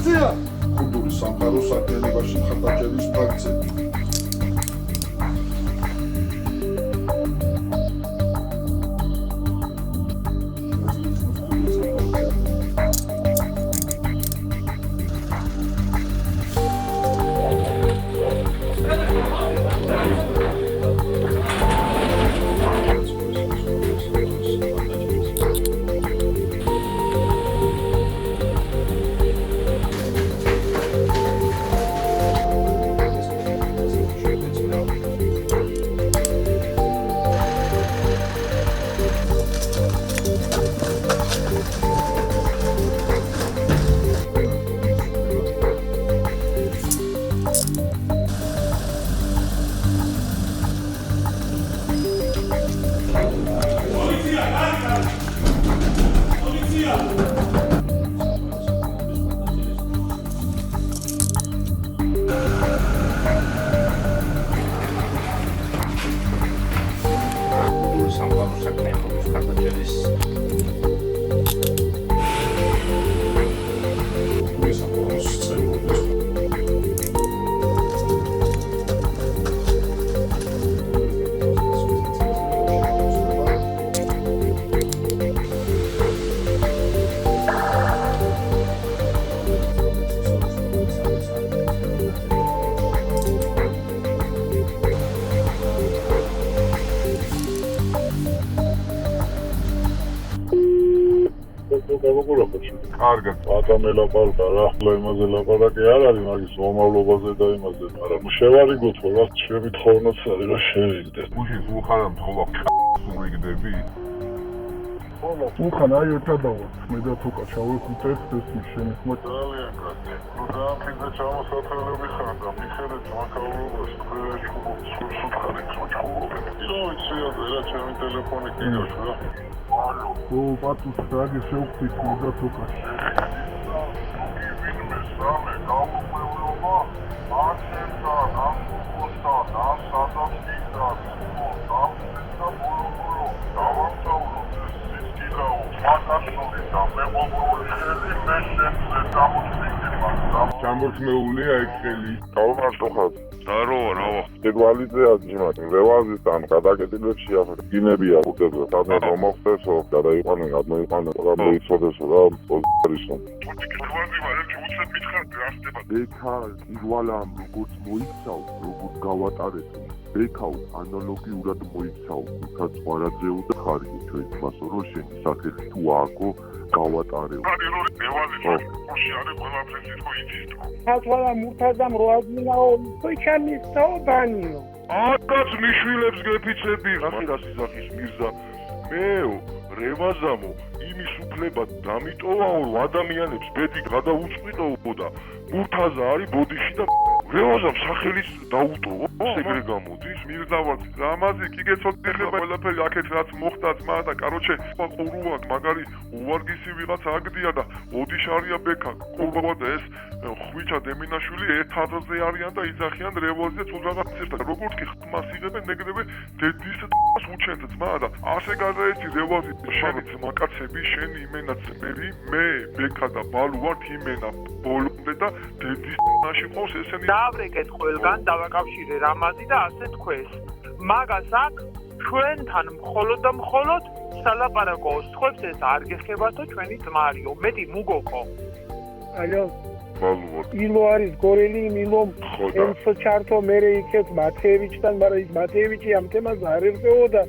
პოლიცია! ქურდული სამყაროს საქმიანობაში მხარდაჭერის ფაქტები. კარგად, ატამელაპარაკა რა, ახლა იმაზე ლაპარაკი არ არის, მაგის მომავლობაზე და იმაზე, მაგრამ შევარიგოთ ხო რა, ჩემი თხოვნაც არის რა შევიგდეთ. გუშინ სულ ხარ მთხოვა სულიგდები? უხან აი ერთადავარ, მე და თუკა ჩავეხუტეთ ეს შენი ხმა ძალიან კარგი. ნუ დაამხიძე ჩამოსათელები ხარ და მიხედეთ მაქაურობას, სულ ხარ ხმაჩხუბობენ. იდო ვიცი რა, ჩემი ტელეფონი კიდევ რა. ო პატუს რაგი შევხვდით მე და თუკა. ვინმე სამე გაუმეულობა, არჩევდა, გამოგოსა, დასადასტიკა, და ბოლო დავამთავრო ჩამორთმეულია ეგ ხელი. დავმარტო ხარ. დარო, რავა. დედვალიძე აძიმათ, რევაზისთან გადაკეტილებში აფრინებია უკეთო. სადაც მომხდესო, გადაიყვანე, გადმოიყვანე, რა მოიცოდესო რა, პოლიცია. ვაზიმა, ერთ უცებ მითხარ რა ხდება. ეკა ირვალამ როგორც მოიცავ, როგორც გავატარეთ. ეკაო ანალოგიურად მოიცავ, თუმცა ზღვარაძეო და ხარგი ჩვენ მასო რო შენი სახელი თუ ააგო გავატარეო. არის რო რევაზის ხუში არის ყველაფერი თქო იცით. ხათვალა მურთაზამ რო აძინაო, ხოჩამის თაობანიო. აკაც მიშვილებს გეფიცები. რახირა სიზახის მირზა. მეო რევაზამო იმის უფლება დამიტოვაო ადამიანებს ბედი გადაუწყვიტოო და მურთაზა არის ბოდიში და რევაზამ სახელის დაუტოვო ეგრე გამოდის მირზავად ამაზე კი გეცოდება ყველაფერი აქეთ რაც მოხდა ძმა და კაროჩე სხვა ყურუა მაგარი უვარგისი ვიღაც აგდია და ოდიშარია ბექა ყურბა და ეს ხვიჩა დემინაშვილი ერთადზე არიან და იძახიან რევაზზე თუ რაღაცებს და როგორც კი ხმას იღებენ ნეგრები დედის უჩენთ ძმა და ასე გადაეცი რევაზი შენი ძმაკაცები შენი იმენაც მე ბექა და ბალუ ვართ იმენა ბოლომდე და დედის ნაში ყავს ესენი დავრეკეთ ყველგან დავაკავშირე რამაზი და ასე თქვეს მაგას აქ ჩვენთან მხოლოდ და მხოლოდ სალაპარაკო სხვებს ეს არ გეხებათო ჩვენი ძმარიო მეტი მუგოქო ალო ილო არის გორელი მილომ ემსო ჩართო მერე იქეთ მათევიჩთან მაგრამ ის მათევიჩი ამ თემაზე არ ერწეოდა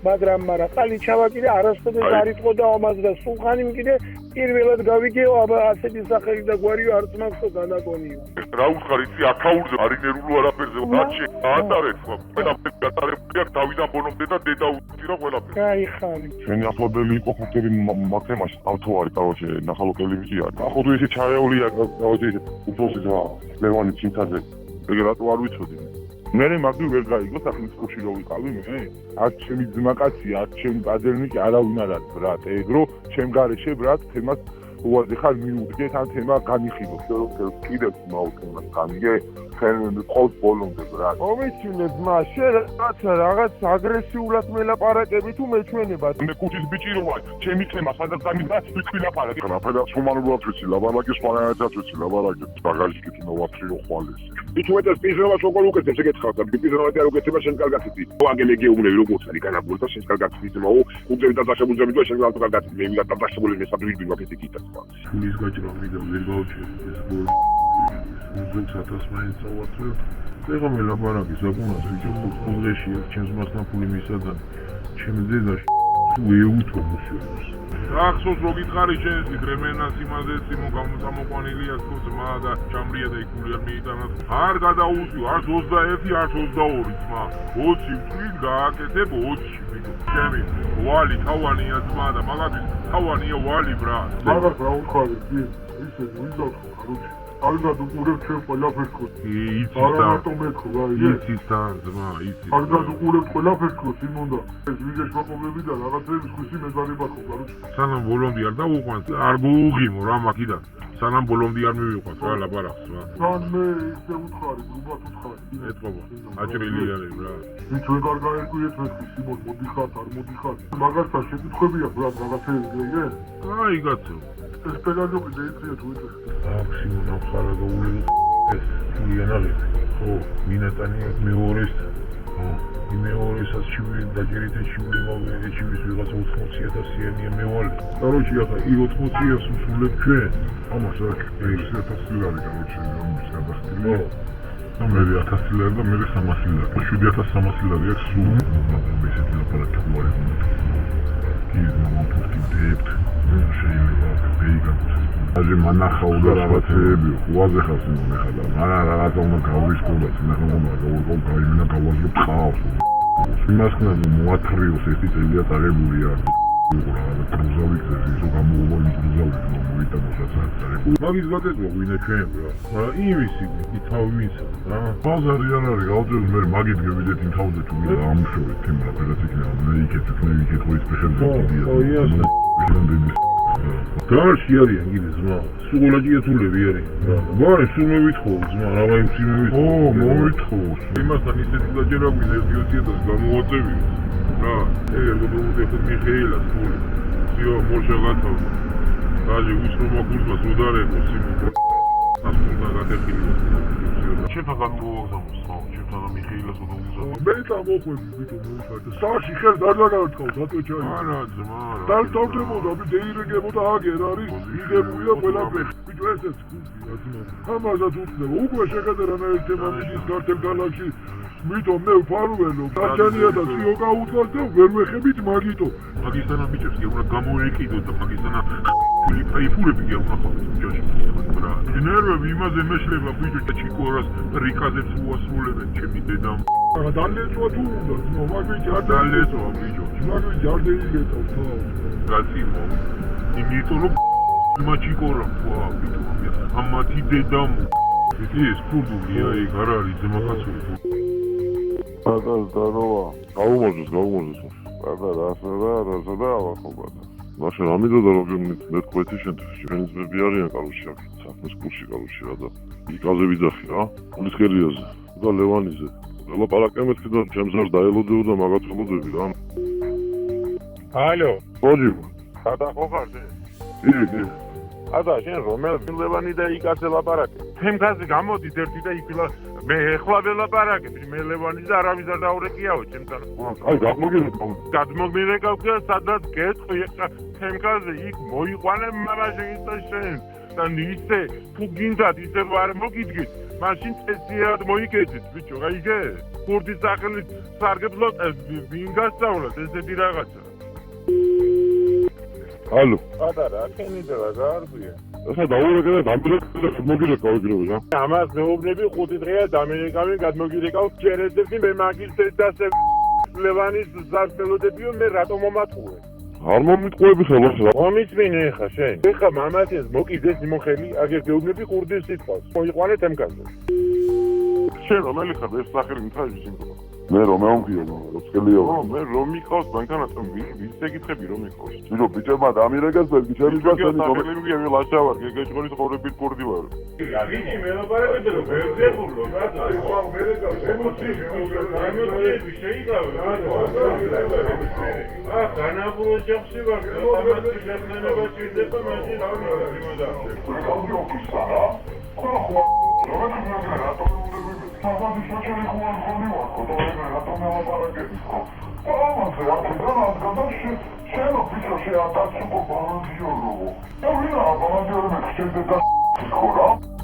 მაგრამ ხალი ჩავაკიდე არასოდეს არ იტყოდა ამას და სულხანიმ კიდე პირველად გავიგეო აბა ასეთი სახელი და გვარიო არც მაქვს დანაგონიო რა უხარ იცი აქაურზე არინერულ არაფერზე გაჩი ატარეთ ყველა გატარებია დავიდან ბონომდე და დედა უცირა ყველაფერი აი ხარი ჩვენი ახლობელი იყო ხუთერი მათემაში ავთოვარი კაროჩე ნახალოკელივიჯი არის ახლა ისე ჩარეულია კაროჩე უფროსი ძმა ლევანი ჩინთაძე ეგ რატო არ ვიცოდი მე მაგრი ვერ გაიგო სახლის ხუში რო ვიყავი მე აქ ჩემი ძმაკაცია აქ ჩემი პაძერნიკი არავინ არ არის ბრატ ეგრო ჩემ გარეშე ბრატ თემას უაზი ხარ მიუდგეთ ან თემა განიხილოთ რომ კიდევ მაუქიმას გამიგე ხენ ყავს ბოლომდე რა მომიჩინე ძმა შენ რაღაც აგრესიულად მელაპარაკები თუ მეჩვენებად მე კუჩის ბიჭი რო ვარ ჩემი თემა სადაც გამიდა თქვი ლაპარაკი რაფერაც ჰუმანურად ვიცი ლაპარაკი სხვანაირად ვიცი ლაპარაკი ბაგაჟი თუ ნოვატრიო ხვალეს იჩვენებს პიზროვას როგორ უკეთებს ეკითხავ და პიზროვას არ უკეთება შენ კარგად იცი ვაგელე გეუბნები როგორც არის განაბულდა შენ კარგად იცი მოუ უძები დადაშებული და შენ კარგად იცი მე ვიღა დადაშებული მე სადვიგი ვაკეთე კიდე ფულის გაჭრა მიდა ვერ გავჩერდი ეს ბოლო უზენს 1000 მაინც ავატრებ ეხლა მე ლაპარაკი საკუნას ვიჯო ხუღეში ჩემს მასთან ფული მისადა ჩემს დედას უეუთო მუსიოს ახსოვს რო გითხარი შენს რემენას იმაზე სიმო გამოყვანილია თქო ძმა და ჩამრია და იქული არ მიიტანა არ გადაუწიო არც 21 არც 22 ძმა 20 წინ გააკეთებ 20 მიდო ჩემი ვალი თავანია ძმა და მაგათი თავანია ვალი ბრა მაგას რა უხარი ისე ვიზოთ ხარუჩი კარგად უყურებ ჩვენ ყველაფერს ხო იცი არა რატომ მეთქო რა იცი თან ძმა იცი კარგად უყურებ ყველაფერს ხო სიმონდა ეს ვიზეს მაყობები და რაღაცების ხვისი მეზარება ხო კარუჩი სანამ ბოლომდე არ დაუყვანს არ გუღიმო რა მაქიდან სანამ ბოლომდე არ მივიყვანს რა ლაპარაკს რა თან მე ისე უთხარი გრუბად უთხარი ეთყობა აჭრილი არის რა ვით ვერ გარგაერკვიეთ მეთქი სიმონ მოდიხარ არ მოდიხარ მაგასთან შეკითხვებია რა რაღაცები გიგე აი გაცო ეს პედაგოგი დაიწია თუ იცი აქსიმონ ახლა გაული ეს იანალი ხო მინატანი მეორეს ხო მეორესაც ჩივი დაჯერით ჩივი მოვიდე ჩივის ვიღაცა 80,000-იანი მევალე კაროჩი ახლა 80,000-ს უსულებ ჩვენ ამას რა 100,000 ლარი კაროჩი ამის გადახდილი მე 1000 ლარი და მე 300 ლარი 7,300 ლარი აქვს სულ ესეთი ლაპარაკი ვარ კი მომფუძნებთ შეიძლება აჟე მანახაულა რაღაცეები უაზე ხავს მე ხადა მაგრამ რაღაცა უნდა გავისკურდეთ მე ხომ გავიგო გაიმენა გავაზრო ყავს იმასნა მოათრიოს ერთი წელია წარებულია უბრალოდ პროზავიქები ისო გამოუვა პროზავიქი მოიტანოს ასე მაგის გაკეთება ვინა ჩვენ რა მაგრამ იმისი ითავისა რა ბაზარი არ არის გავძებ მე მაგით გევიდეთ იმ თავზე თუ ვიდა ამშოვეთ თემა რაფერაც იქნება მე იქეთ ხო ის ფეხებზე კიდია გარში არიან კიდე ძმა სულაჯია თულები არის ვარ სულ მევითხოვ ძმა რა ვაიმსი მევითხოვ ო მოვითხოვ იმასთან ისეთი დაჯერა გვინდა 1,000 გამოვაწევი რა ეგ გობრუნდე მიხეილას ფული სიო მორშალათო გაჟი უსრომა კურსმას უდარებო სიმო ასულა გადახილი შეფაგან მოვაგზავნოს ხო შეფაგან მიხეილას უდარებო მე წამოხვედი ვიტო მოიხარდა საში ხელ დაგაგავთქავ დატოჩაი არა ძმა და დავდებოდა მე დეირეგებოდა აგერ არის იგებულია ყველაფერი ვიტო ესეც ამაზად უწნევა უკვე შეგადერანა ეს თემა მიდის ქართულ ქალაქში ვიტო მე ვფარველო დაჭანია და ციო გაუდგას და ვერ ვეხებით მაგიტო მაგისთანა ბიჭებს კი უნდა გამოეკიდო და მაგისთანა ფაიფულები კი უნდა ხო ჯოში ბრა ნერვები იმაზე მეშლება ბიჭო და ჩიკორას რიკაზებს უასრულებენ ჩემი დედამ დალეწვა თუ უნდა მაგიჯი არ დალეწვა ბიჭო მაგიჯი არ დაიგეთო ხო გაციმო იმიტომ რომ მაჩიკორა ხო ბიჭო ამათი დედამ ეს ფურდულია ეგ არ არის ძმახაცური და ზდაროა გაუმოძოს და ავახობა მაშინ ამიდოდა რომ მეთქვეთი შენ ძმები არიან კალუში აქ საფოს კურსი კალუში რა და იკაზე ვიძახი რა უნისკერიაზე და ლევანიზე ლაპარაკე მეთქი და ჩემს არ დაელოდებ და მაგათ ხელოდები რა ალო ბოჯი სადა ხო ხარ იგი აბა შენ რომელ ლევანი და იკაზე ლაპარაკე თემგაზე გამოდი ერთი და იფილა მე ეხლა ველაპარაკები მე ლევანი და არავის არ დაურეკიაო ჩემთან აი გადმოგმირეკავ და სადაც გეტყვი ეხლა თემგაზე იქ მოიყვანე მამაშენს და შენ და ისე თუ გინდათ ისე არ მოგიდგით მაშინ წესიად მოიგეთით ბიჭო გაიგე ქურდის სახელით სარგებლოთ ვინ გასწავლოთ ესეთი რაღაცა ალო პატარა აკენიდება გაარგვია ეხლა დაურეკე და დამოგირეკავ რა ამას მეუბნები 5 დღეა დამერეკავი გადმოგირეკავ ჯერედები მე მაგის დედას ლევანის ზარდელოდებიო მე რატომ მომატყუე არ მომიტყუები ხელს რა მომიწმინე ხა შენ ეხა მამათეს მოკიდეს იმოხელი აგერ გეუბნები ყურდის სიტყვას მოიყვანე თემგაზე შენ რომელი ხარ ეს სახელი მთაჟი სიმბოლო მე რომ მეუნღია როცხელია მე რომ მიყავს მანქანათო ვის ეკითხები რომ მიყავს ვირო ბიჭებმა დამირეკეს ვერ ბიჭები გასცემი გოგია მე ლაშავარ გეგეჭყონის ხოვრებით კურდი ვარ ვიცი მე ლაპარაკობდი რომ ვერდებულო რატო განაბულო ჯახში ვარ ამას შეეხნება შეიძლება მაშინ შენ